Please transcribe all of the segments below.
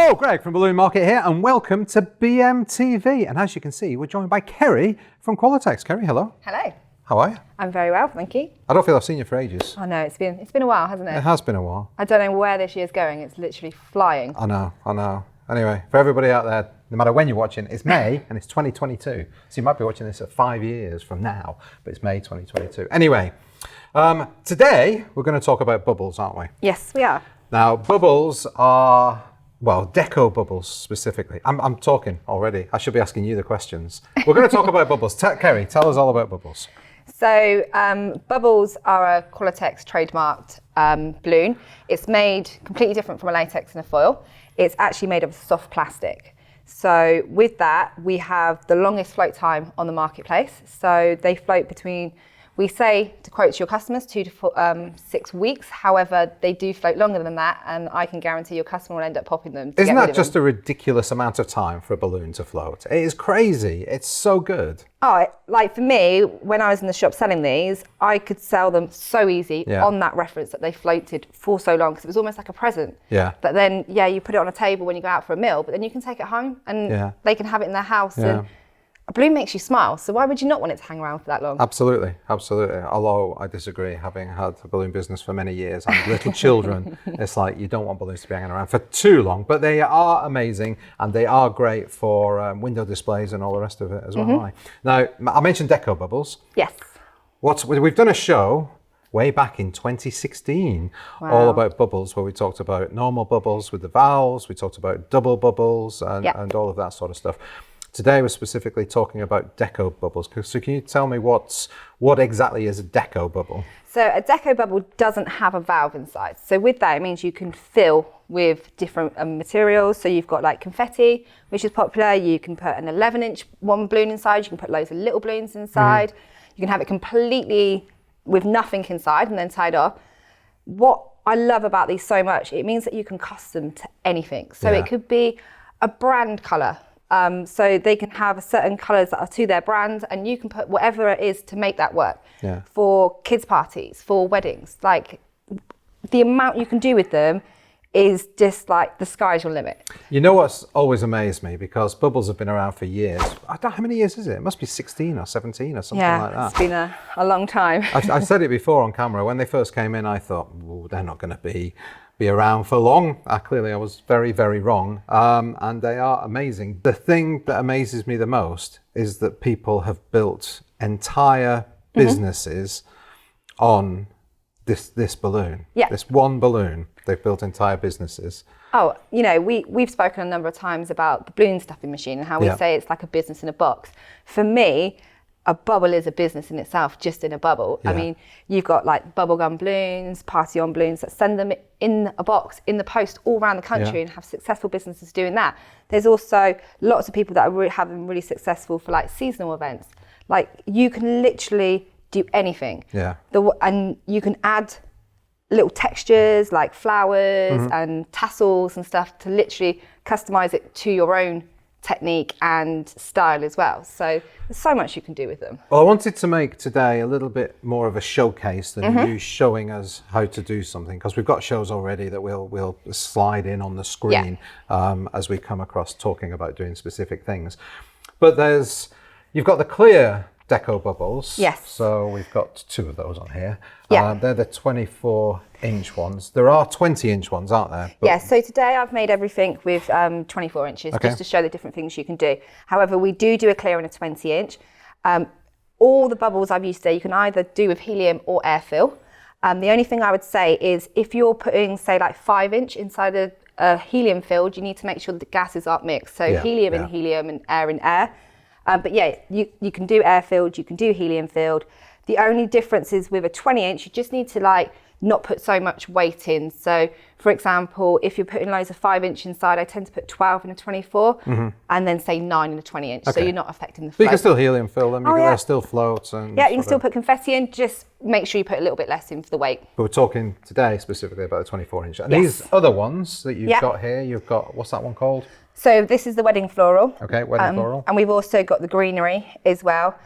Hello, Greg from Balloon Market here, and welcome to BMTV. And as you can see, we're joined by Kerry from Qualitex. Kerry, hello. Hello. How are you? I'm very well, thank you. I don't feel I've seen you for ages. I know, it's been a while, hasn't it? It has been a while. I don't know where this year's going. It's literally flying. I know. Anyway, for everybody out there, no matter when you're watching, it's May and it's 2022. So you might be watching this at 5 years from now, but it's May 2022. Anyway, today we're going to talk about bubbles, aren't we? Yes, we are. Now, bubbles are, well, Deco Bubbles specifically. I'm talking already. I should be asking you the questions. We're going to talk about bubbles. Kerry, tell us all about bubbles. So, bubbles are a Qualitex trademarked balloon. It's made completely different from a latex and a foil. It's actually made of soft plastic. So with that, we have the longest float time on the marketplace. So they float between, we say to quote to your customers, 2 to 6 weeks. However, they do float longer than that, and I can guarantee your customer will end up popping them. Isn't that just a ridiculous amount of time for a balloon to float? It is crazy. It's so good. Oh, like for me, when I was in the shop selling these, I could sell them so easy on that reference that they floated for so long because it was almost like a present. Yeah. But then, you put it on a table when you go out for a meal, but then you can take it home and they can have it in their house. Yeah. And a balloon makes you smile, so why would you not want it to hang around for that long? Absolutely. Although I disagree, having had a balloon business for many years and little children, it's like you don't want balloons to be hanging around for too long, but they are amazing and they are great for window displays and all the rest of it as well. Mm-hmm. Now, I mentioned Deco Bubbles. Yes. We've done a show way back in 2016, all about bubbles, where we talked about normal bubbles with the valves, we talked about double bubbles and all of that sort of stuff. Today we're specifically talking about Deco Bubbles. So can you tell me what exactly is a Deco Bubble? So a Deco Bubble doesn't have a valve inside. So with that, it means you can fill with different materials. So you've got like Confetti, which is popular. You can put an 11-inch one balloon inside. You can put loads of little balloons inside. You can have it completely with nothing inside and then tied off. What I love about these so much, it means that you can custom to anything. So it could be a brand colour. So they can have certain colours that are to their brand, and you can put whatever it is to make that work. Yeah. For kids' parties, for weddings, like the amount you can do with them is just like the sky's your limit. You know what's always amazed me, because bubbles have been around for years. I don't know, how many years is it? It must be 16 or 17 or something like that. Yeah, it's been a long time. I said it before on camera. When they first came in, I thought, they're not going to be around for long. Clearly I was very, very wrong. And they are amazing. The thing that amazes me the most is that people have built entire businesses on this balloon. Yeah. This one balloon, they've built entire businesses. Oh, we've spoken a number of times about the balloon stuffing machine and how we say it's like a business in a box. For me, a bubble is a business in itself, just in a bubble. Yeah. I mean, you've got like bubblegum balloons, party on balloons that send them in a box, in the post, all around the country and have successful businesses doing that. There's also lots of people that are having really successful for like seasonal events. Like you can literally do anything. Yeah. And you can add little textures like flowers and tassels and stuff to literally customize it to your own technique and style as well. So there's so much you can do with them. Well, I wanted to make today a little bit more of a showcase than you showing us how to do something, because we've got shows already that we'll slide in on the screen as we come across talking about doing specific things. But you've got the clear Deco Bubbles. Yes. So we've got 2 of those on here. Yeah. They're the 24-inch ones. There are 20-inch ones, aren't there? Yeah, so today I've made everything with 24 inches just to show the different things you can do. However, we do a clear and a 20-inch. All the bubbles I've used today, you can either do with helium or air fill. The only thing I would say is if you're putting, say, like 5-inch inside a helium filled, you need to make sure that the gases aren't mixed. So helium in helium and air in air. But you can do air filled, you can do helium filled. The only difference is with a 20-inch, you just need to not put so much weight in. So for example, if you're putting loads of 5-inch inside, I tend to put 12 in a 24 and then say 9 in a 20-inch. So you're not affecting the flow. But you can still helium fill them, they're still floats. And you can still put confetti in, just make sure you put a little bit less in for the weight. But we're talking today specifically about the 24-inch. And these other ones that you've got here, you've got, what's that one called? So this is the wedding floral. Okay, wedding floral. And we've also got the greenery as well.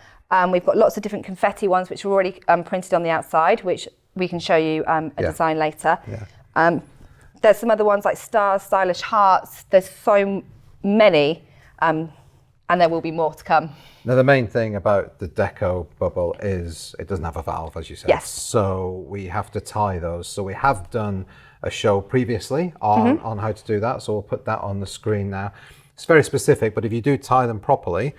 We've got lots of different confetti ones which are already printed on the outside, which we can show you a design later. Yeah. There's some other ones like stars, stylish hearts. There's so many, and there will be more to come. Now, the main thing about the Deco Bubble is it doesn't have a valve, as you said. Yes. So we have to tie those. So we have done a show previously on how to do that. So we'll put that on the screen now. It's very specific, but if you do tie them properly,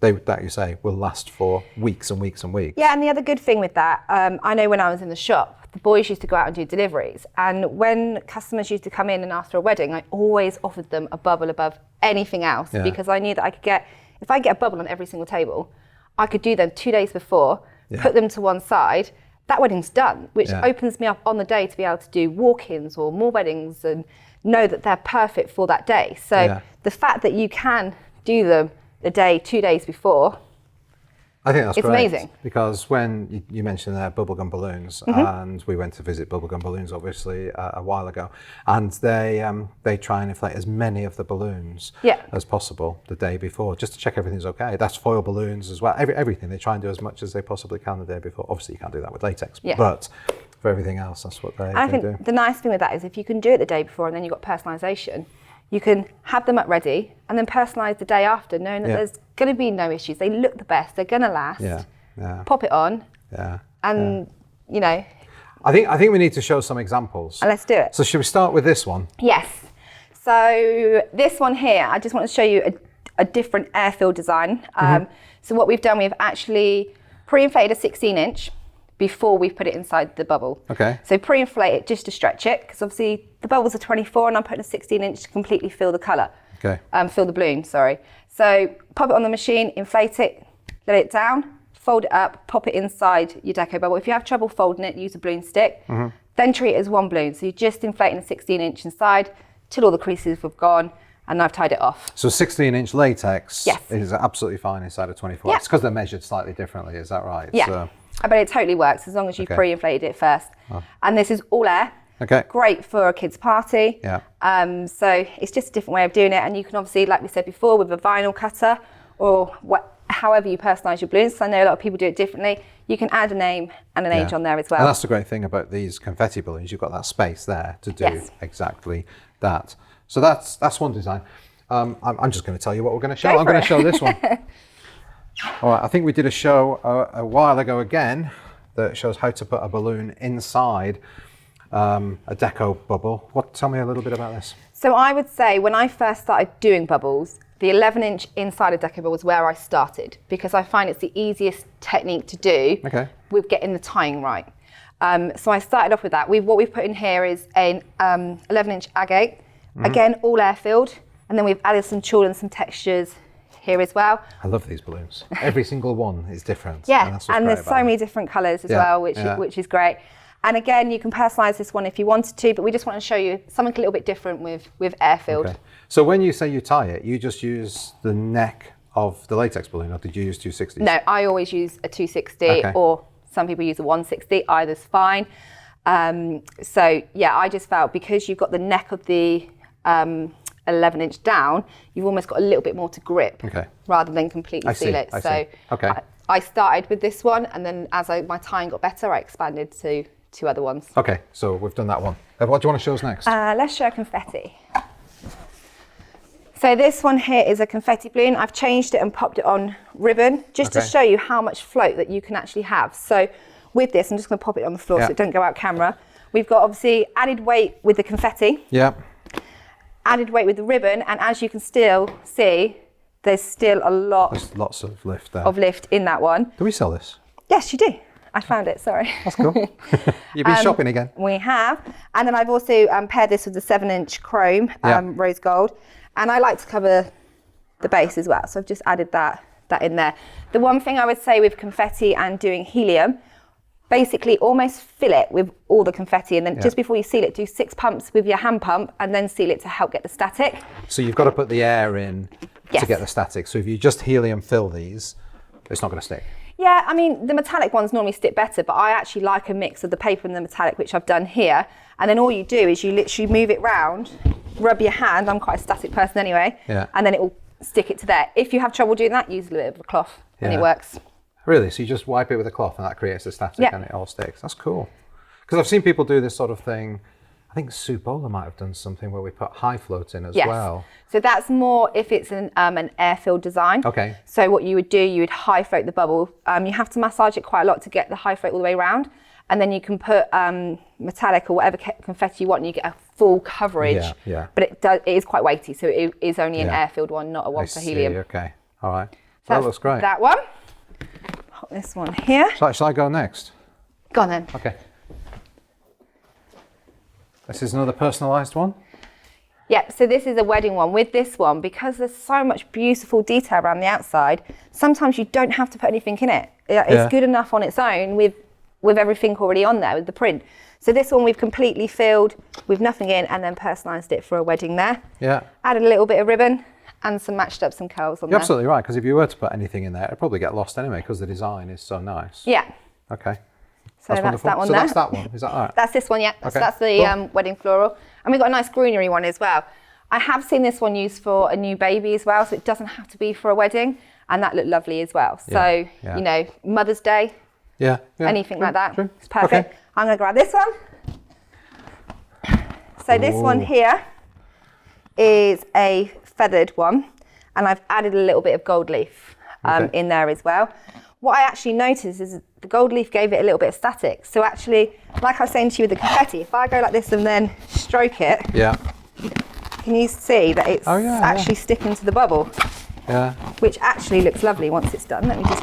they, that you say, will last for weeks and weeks and weeks. Yeah, and the other good thing with that, I know when I was in the shop, the boys used to go out and do deliveries. And when customers used to come in and ask for a wedding, I always offered them a bubble above anything else because I knew that I could get, if I get a bubble on every single table, I could do them 2 days before, put them to one side, that wedding's done, which opens me up on the day to be able to do walk-ins or more weddings and know that they're perfect for that day. So the fact that you can do them a day, 2 days before, I think that's it's great, amazing. because when you mentioned there bubblegum balloons, and we went to visit bubblegum balloons obviously a while ago, and they try and inflate as many of the balloons as possible the day before, just to check everything's okay. That's foil balloons as well. Everything they try and do as much as they possibly can the day before. Obviously, you can't do that with latex, but for everything else, that's what they do. The nice thing with that is if you can do it the day before and then you've got personalisation, you can have them up ready and then personalise the day after, knowing that there's going to be no issues. They look the best. They're going to last. Pop it on. And you know. I think we need to show some examples. Let's do it. So should we start with this one? Yes. So this one here, I just want to show you a different airfield design. So what we've done, we've actually pre-inflated a 16-inch before we put it inside the bubble. Okay. So pre-inflate it just to stretch it, because obviously the bubbles are 24 and I'm putting a 16-inch to completely fill the colour. Okay. Fill the balloon, sorry. So pop it on the machine, inflate it, let it down, fold it up, pop it inside your Deco Bubble. If you have trouble folding it, use a balloon stick. Then treat it as one balloon. So you're just inflating a 16-inch inside till all the creases have gone, and I've tied it off. So 16-inch latex is absolutely fine inside of 24. It's because they're measured slightly differently, is that right? Yeah. So, but it totally works as long as you pre-inflated it first. And this is all air. Okay. Great for a kid's party. Yeah. So it's just a different way of doing it. And you can obviously, like we said before, with a vinyl cutter or however you personalise your balloons, because I know a lot of people do it differently, you can add a name and an age on there as well. And that's the great thing about these confetti balloons. You've got that space there to do exactly that. So that's one design. I'm just going to tell you what we're going to show. I'm going to show this one. All right, I think we did a show a while ago again that shows how to put a balloon inside a Deco Bubble. Tell me a little bit about this. So I would say when I first started doing bubbles, the 11-inch inside a Deco Bubble was where I started, because I find it's the easiest technique to do with getting the tying right. So I started off with that. What we've put in here is an 11-inch agate, again all air filled, and then we've added some tulle and some textures here as well. I love these balloons. Every single one is different. And there's so many different colours as well, which is great. And again, you can personalise this one if you wanted to, but we just want to show you something a little bit different with air-filled. Okay. So when you say you tie it, you just use the neck of the latex balloon, or did you use 260s? No, I always use a 260, or some people use a 160, either's fine. So yeah, I just felt because you've got the neck of the 11-inch down, you've almost got a little bit more to grip rather than completely seal it. So I started with this one, and then as my tying got better, I expanded to 2 other ones. Okay, so we've done that one. What do you want to show us next? Let's show confetti. So this one here is a confetti balloon. I've changed it and popped it on ribbon just to show you how much float that you can actually have. So with this, I'm just going to pop it on the floor so it don't go out camera. We've got obviously added weight with the confetti. Added weight with the ribbon, and as you can still see, there's still there's lots of lift there. In that one. Do we sell this? Yes, you do. I found it, sorry. That's cool. You've been shopping again. We have. And then I've also paired this with the 7-inch chrome rose gold. And I like to cover the base as well. So I've just added that in there. The one thing I would say with confetti and doing helium, basically almost fill it with all the confetti, and then just before you seal it, do 6 pumps with your hand pump and then seal it to help get the static. So you've got to put the air in to get the static. So if you just helium fill these, it's not going to stick. Yeah, I mean, the metallic ones normally stick better, but I actually like a mix of the paper and the metallic, which I've done here. And then all you do is you literally move it round, rub your hand, I'm quite a static person anyway, and then it will stick it to there. If you have trouble doing that, use a little bit of a cloth and it works. Really? So you just wipe it with a cloth and that creates the static and it all sticks? That's cool. Because I've seen people do this sort of thing I think Sue Bowler might have done something where we put high float in as Yes. well. So that's more if it's an air-filled design. Okay. So what you would do, you would high float the bubble. You have to massage it quite a lot to get the high float all the way around. And then you can put metallic or whatever confetti you want and you get a full coverage. Yeah, yeah. But it is quite weighty, so it is only an Yeah. air-filled one, not a one I for see, helium. okay. All right. So That looks great. That one. Put this one here. Shall I go next? Go on then. Okay. This is another personalised one? Yep, so this is a wedding one. With this one, because there's so much beautiful detail around the outside, sometimes you don't have to put anything in it. It's good enough on its own with everything already on there, with the print. So this one we've completely filled with nothing in and then personalised it for a wedding there. Yeah. Added a little bit of ribbon and matched up some curls on You're there. absolutely right, because if you were to put anything in there, it'd probably get lost anyway, because the design is so nice. Yeah. Okay. So that's wonderful. that one so there. that's that one, is that all right? That's this one, yeah. Okay, So that's the cool. wedding floral. And we've got a nice greenery one as well. I have seen this one used for a new baby as well, so it doesn't have to be for a wedding. And that looked lovely as well. So, yeah. you know, Mother's Day, Yeah. anything like that. True. It's perfect. Okay. I'm going to grab this one. So this one Ooh. here is a feathered one. And I've added a little bit of gold leaf Okay. in there as well. What I actually noticed is the gold leaf gave it a little bit of static. So actually, like I was saying to you with the confetti, if I go like this and then stroke it, Yeah. can you see that it's actually sticking to the bubble? Yeah. Which actually looks lovely once it's done. Let me just...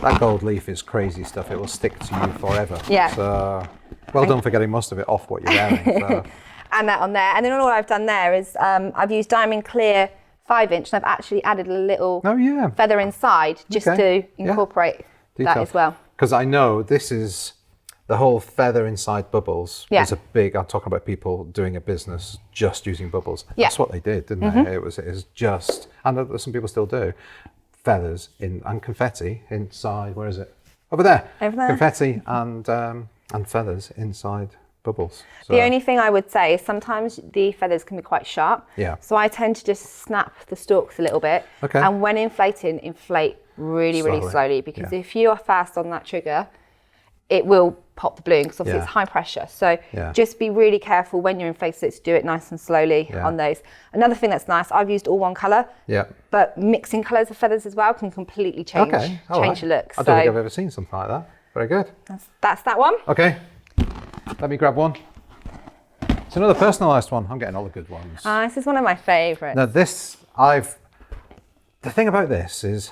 That gold leaf is crazy stuff. It will stick to you forever. Yeah. So, well done for getting most of it off what you're wearing. So. And that on there. And then all I've done there is I've used diamond clear 5-inch and I've actually added a little feather inside just to incorporate that as well. Because I know this is the whole feather inside bubbles is a big, I'm talking about people doing a business just using bubbles. Yeah. That's what they did, didn't they? It was just, and some people still do, feathers and confetti inside, where is it? Over there. Over there. Confetti and feathers inside bubbles. So, The only thing I would say is sometimes the feathers can be quite sharp. Yeah. So I tend to just snap the stalks a little bit. Okay. And when inflating, inflate really slowly because if you are fast on that trigger, it will pop the balloon because obviously it's high pressure. So just be really careful when you're inflating it to do it nice and slowly on those. Another thing that's nice, I've used all one colour, but mixing colours of feathers as well can completely change the look. I don't think I've ever seen something like that. Very good. That's that one. Okay. Let me grab one. It's another personalised one. I'm getting all the good ones. This is one of my favourites. Now the thing about this is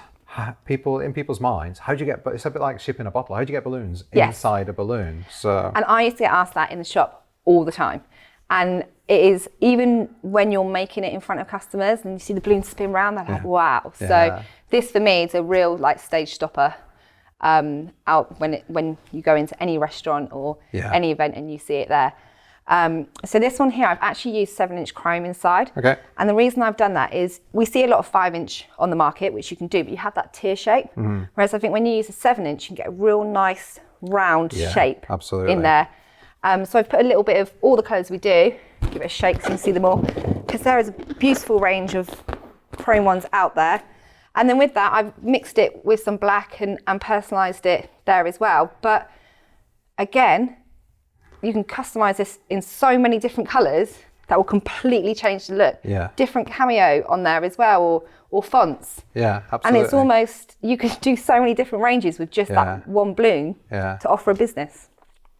people's minds, how do you get, it's a bit like shipping a bottle. How do you get balloons inside a balloon? So. And I used to get asked that in the shop all the time. And it is, even when you're making it in front of customers and you see the balloons spin around, they're like, wow. Yeah. So this for me is a real like stage stopper out when you go into any restaurant or any event and you see it there. So this one here, I've actually used 7-inch chrome inside. Okay. And the reason I've done that is we see a lot of 5-inch on the market, which you can do, but you have that tear shape. Whereas I think when you use a 7-inch, you can get a real nice round shape in there. So I've put a little bit of all the colours we do, give it a shake so you can see them all, because there is a beautiful range of chrome ones out there. And then with that, I've mixed it with some black and personalised it there as well. But again, you can customise this in so many different colours that will completely change the look. Yeah. Different cameo on there as well, or fonts. Yeah, absolutely. And it's almost, you can do so many different ranges with just that one balloon to offer a business.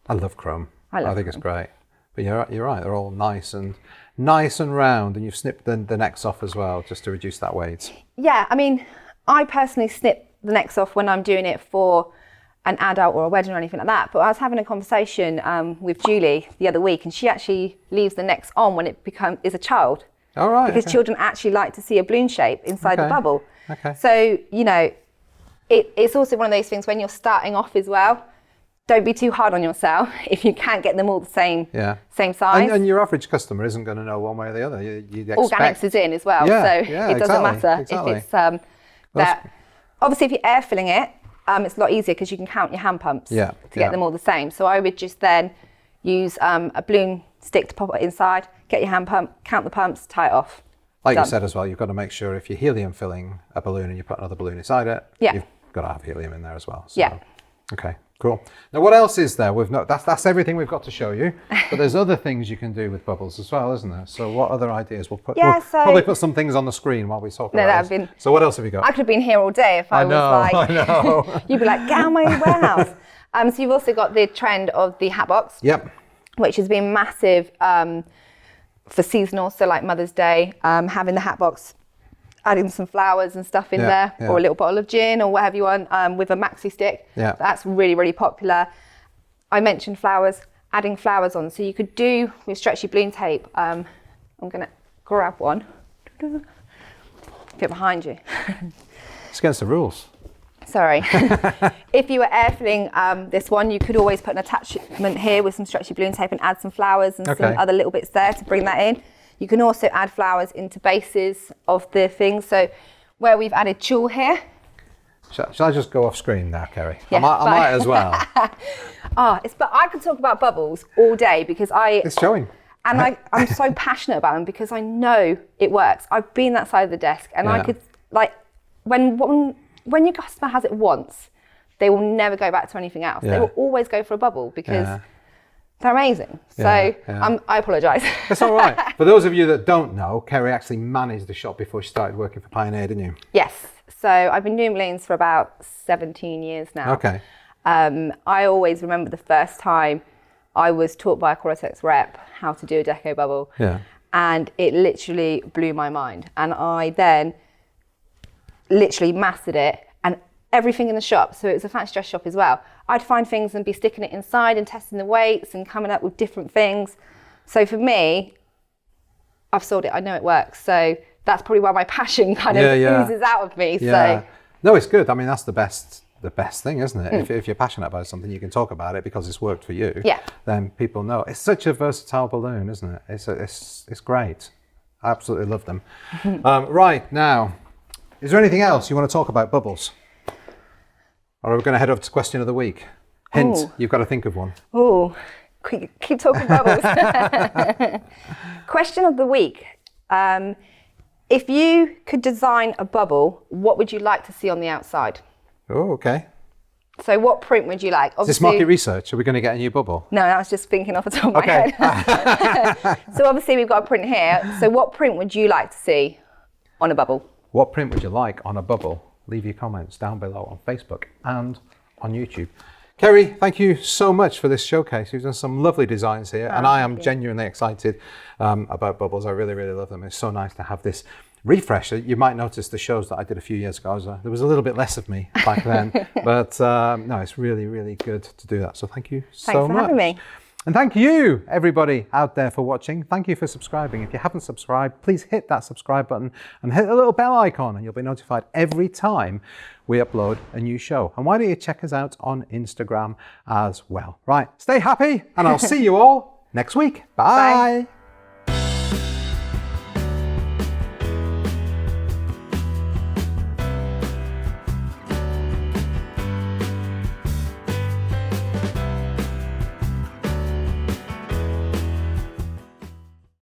I love chrome. I think it's great. But you're right, they're all nice and round, and you've snipped the necks off as well, just to reduce that weight. Yeah, I mean, I personally snip the necks off when I'm doing it for an adult or a wedding or anything like that. But I was having a conversation with Julie the other week, and she actually leaves the necks on when it is a child. All right. Because children actually like to see a balloon shape inside the bubble. Okay. So, you know, it's also one of those things when you're starting off as well, don't be too hard on yourself if you can't get them all the same size. And your average customer isn't going to know one way or the other. You'd expect... Organics is in as well, so it doesn't matter if it's that. Obviously, if you're air filling it, it's a lot easier because you can count your hand pumps to get them all the same. So I would just then use a balloon stick to pop it inside, get your hand pump, count the pumps, tie it off. Like you said as well, you've got to make sure if you're helium filling a balloon and you put another balloon inside it, you've got to have helium in there as well. So. Yeah. Okay, Cool. Now, what else is there? That's everything we've got to show you. But there's other things you can do with bubbles as well, isn't there? So what other ideas? We'll probably put some things on the screen while we talk about it. So what else have you got? I could have been here all day if I was like... I know. You'd be like, get out of my warehouse. So you've also got the trend of the hat box. Yep. Which has been massive for seasonal. So like Mother's Day, having the hat box, adding some flowers and stuff in there, or a little bottle of gin or whatever you want with a maxi stick. Yeah. That's really, really popular. I mentioned flowers, adding flowers on. So you could do with stretchy balloon tape. I'm going to grab one. Get behind you. It's against the rules. Sorry. If you were airfilling this one, you could always put an attachment here with some stretchy balloon tape and add some flowers and some other little bits there to bring that in. You can also add flowers into bases of the things. So where we've added tulle here. Shall I just go off screen now, Kerry? Yeah, I might as well. But I could talk about bubbles all day because It's showing. And I'm so passionate about them because I know it works. I've been that side of the desk and I could, like, when your customer has it once, they will never go back to anything else. They will always go for a bubble because they're amazing. So I apologise. It's all right. For those of you that don't know, Kerry actually managed the shop before she started working for Pioneer, didn't you? Yes. So I've been doing balloons for about 17 years now. Okay. I always remember the first time I was taught by a Qualitex rep how to do a Deco Bubble. Yeah. And it literally blew my mind. And I then literally mastered it, and everything in the shop, so it was a fancy dress shop as well, I'd find things and be sticking it inside and testing the weights and coming up with different things. So for me, I've sold it, I know it works. So that's probably why my passion kind of oozes out of me. Yeah. So No, it's good. I mean, that's the best thing, isn't it? If you're passionate about something, you can talk about it because it's worked for you. Yeah. Then people know. It's such a versatile balloon, isn't it? It's great. I absolutely love them. Right, now, is there anything else you want to talk about bubbles? Or are we going to head over to question of the week? Hint, you've got to think of one. Oh, keep talking bubbles. Question of the week. If you could design a bubble, what would you like to see on the outside? Oh, okay. So what print would you like? Is this market research? Are we going to get a new bubble? No, I was just thinking off the top of my head. So obviously we've got a print here. So what print would you like to see on a bubble? What print would you like on a bubble? Leave your comments down below on Facebook and on YouTube. Kerry, thank you so much for this showcase. You've done some lovely designs here, and I am genuinely excited about bubbles. I really, really love them. It's so nice to have this refresh. You might notice the shows that I did a few years ago, there was a little bit less of me back then, but no, it's really, really good to do that. So thank you so much. Thanks for having me. And thank you, everybody out there, for watching. Thank you for subscribing. If you haven't subscribed, please hit that subscribe button and hit the little bell icon, and you'll be notified every time we upload a new show. And why don't you check us out on Instagram as well? Right, stay happy, and I'll see you all next week. Bye. Bye.